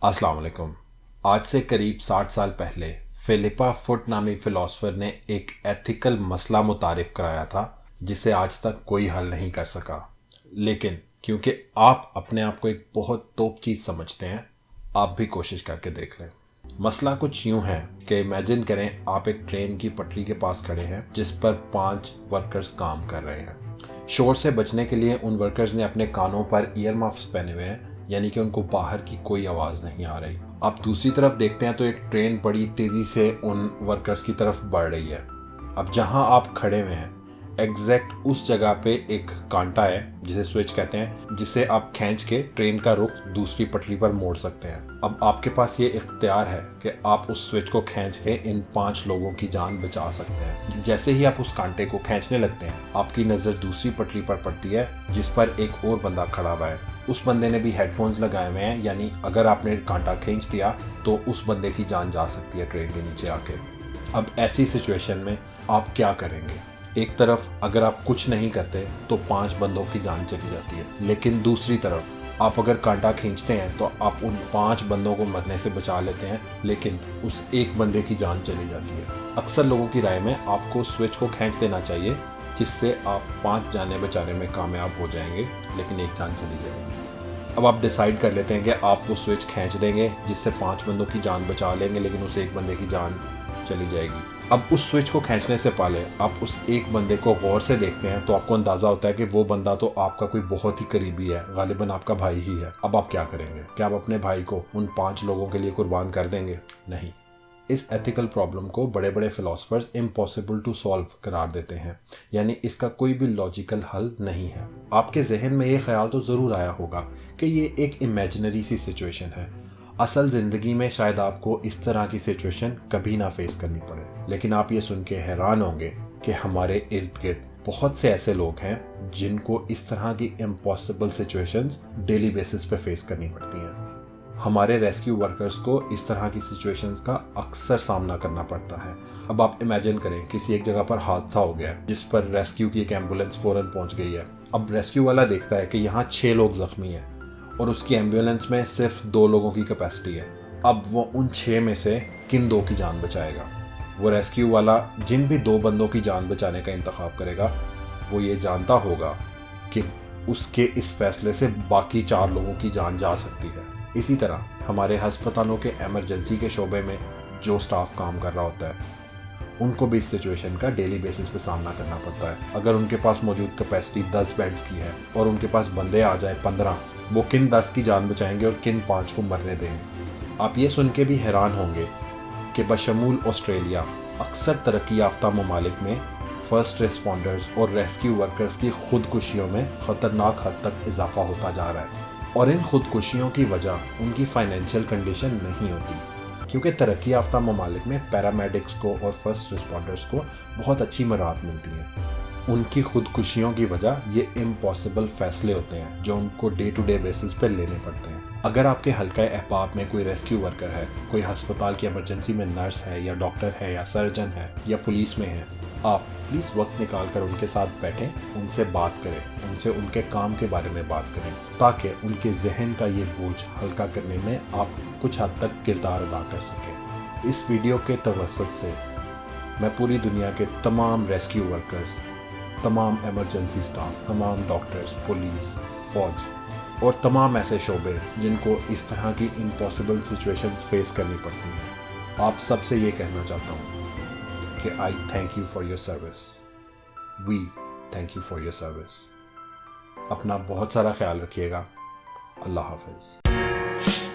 अस्सलाम वालेकुम। आज से करीब 60 साल पहले फिलिपा फुट नामी फ़िलासफ़र ने एक एथिकल मसला मुतारिफ कराया था जिसे आज तक कोई हल नहीं कर सका। लेकिन क्योंकि आप अपने आप को एक बहुत तोप चीज़ समझते हैं, आप भी कोशिश करके देख लें। मसला कुछ यूँ है कि इमेजिन करें आप एक ट्रेन की पटरी के पास खड़े हैं जिस पर 5 वर्कर्स काम कर रहे हैं। शोर से बचने के लिए उन वर्कर्स ने अपने कानों पर ईयर मफ्स पहने हुए हैं, यानी कि उनको बाहर की कोई आवाज़ नहीं आ रही। आप दूसरी तरफ देखते हैं तो एक ट्रेन बड़ी तेज़ी से उन वर्कर्स की तरफ बढ़ रही है। अब जहां आप खड़े हुए हैं एग्जैक्ट उस जगह पे एक कांटा है जिसे स्विच कहते हैं, जिसे आप खींच के ट्रेन का रुख दूसरी पटरी पर मोड़ सकते हैं। अब आपके पास ये इख्तियार है कि आप उस स्विच को खींच के इन 5 लोगों की जान बचा सकते हैं। जैसे ही आप उस कांटे को खींचने लगते हैं, आपकी नज़र दूसरी पटरी पर पड़ती है जिस पर एक और बंदा खड़ा हुआ है। उस बंदे ने भी हेडफोन्स लगाए हुए हैं, यानी अगर आपने कांटा खींच दिया तो उस बंदे की जान जा सकती है ट्रेन के नीचे आके। अब ऐसी सिचुएशन में आप क्या करेंगे? एक तरफ अगर आप कुछ नहीं करते तो 5 बंदों की जान चली जाती है, लेकिन दूसरी तरफ आप अगर कांटा खींचते हैं तो आप उन 5 बंदों को मरने से बचा लेते हैं, लेकिन उस एक बंदे की जान चली जाती है। अक्सर लोगों की राय में आपको स्विच को खींच देना चाहिए, जिससे आप 5 जानें बचाने में कामयाब हो जाएंगे, लेकिन एक जान चली जाएगी। अब आप डिसाइड कर लेते हैं कि आप वो स्विच खींच देंगे जिससे 5 बंदों की जान बचा लेंगे, लेकिन उस एक बंदे की जान चली जाएगी। अब उस स्विच को खींचने से पहले आप उस एक बंदे को गौर से देखते हैं तो आपको अंदाज़ा होता है कि वो बंदा तो आपका कोई बहुत ही करीबी है, गालिबन आपका भाई ही है। अब आप क्या करेंगे? क्या आप अपने भाई को उन 5 लोगों के लिए कुर्बान कर देंगे? नहीं। इस एथिकल प्रॉब्लम को बड़े बड़े फिलोसफर्स इम्पॉसिबल टू सॉल्व करार देते हैं, यानी इसका कोई भी लॉजिकल हल नहीं है। आपके जहन में ये ख्याल तो ज़रूर आया होगा कि ये एक इमेजिनरी सी सिचुएशन है। असल ज़िंदगी में शायद आपको इस तरह की सिचुएशन कभी ना फेस करनी पड़े, लेकिन आप ये सुन के हैरान होंगे कि हमारे इर्द गिर्द बहुत से ऐसे लोग हैं जिनको इस तरह की इम्पॉसिबल सिचुएशंस डेली बेसिस पे फेस करनी पड़ती हैं। हमारे रेस्क्यू वर्कर्स को इस तरह की सिचुएशंस का अक्सर सामना करना पड़ता है। अब आप इमेजिन करें किसी एक जगह पर हादसा हो गया जिस पर रेस्क्यू की एक एम्बुलेंस फ़ौरन पहुंच गई है। अब रेस्क्यू वाला देखता है कि यहाँ 6 लोग ज़ख्मी हैं और उसकी एम्बुलेंस में सिर्फ 2 लोगों की कैपेसिटी है। अब वो उन 6 में से किन 2 की जान बचाएगा? वो रेस्क्यू वाला जिन भी 2 बंदों की जान बचाने का इंतखाब करेगा, वो ये जानता होगा कि उसके इस फैसले से बाकी 4 लोगों की जान जा सकती है। इसी तरह हमारे अस्पतालों के इमरजेंसी के शोबे में जो स्टाफ काम कर रहा होता है, उनको भी इस सिचुएशन का डेली बेसिस पे सामना करना पड़ता है। अगर उनके पास मौजूद कैपेसिटी 10 बेड्स की है और उनके पास बंदे आ जाए 15, वो किन 10 की जान बचाएंगे और किन 5 को मरने देंगे? आप ये सुन के भी हैरान होंगे कि बशमूल ऑस्ट्रेलिया अक्सर तरक्की याफ्ता ममालिक में फर्स्ट रिस्पॉन्डर्स और रेस्क्यू वर्कर्स की खुदकुशियों में ख़तरनाक हद तक इजाफा होता जा रहा है। और इन खुदकुशियों की वजह उनकी फाइनेंशियल कंडीशन नहीं होती, क्योंकि तरक्की याफ्ता ममालिक में पैरामेडिक्स को और फर्स्ट रिस्पॉन्डर्स को बहुत अच्छी मराहत मिलती है। उनकी खुदकुशियों की वजह ये इम्पॉसिबल फैसले होते हैं जो उनको डे टू डे बेसिस पर लेने पड़ते हैं। अगर आपके हल्का अहबाब में कोई रेस्क्यू वर्कर है, कोई अस्पताल की इमरजेंसी में नर्स है या डॉक्टर है या सर्जन है या पुलिस में है, आप प्लीज़ वक्त निकाल कर उनके साथ बैठें, उनसे बात करें, उनसे उनके काम के बारे में बात करें, ताकि उनके जहन का ये बोझ हल्का करने में आप कुछ हद तक किरदार अदा कर सकें। इस वीडियो के तवस्सुत से मैं पूरी दुनिया के तमाम रेस्क्यू वर्कर्स, तमाम इमरजेंसी स्टाफ, तमाम डॉक्टर्स, पुलिस, फौज और तमाम ऐसे शोबे जिनको इस तरह की इम्पॉसिबल सिचुएशंस फेस करनी पड़ती हैं, आप सबसे ये कहना चाहता हूँ कि I thank you for your service. We thank you for your service. अपना बहुत सारा ख्याल रखिएगा। अल्लाह हाफिज़।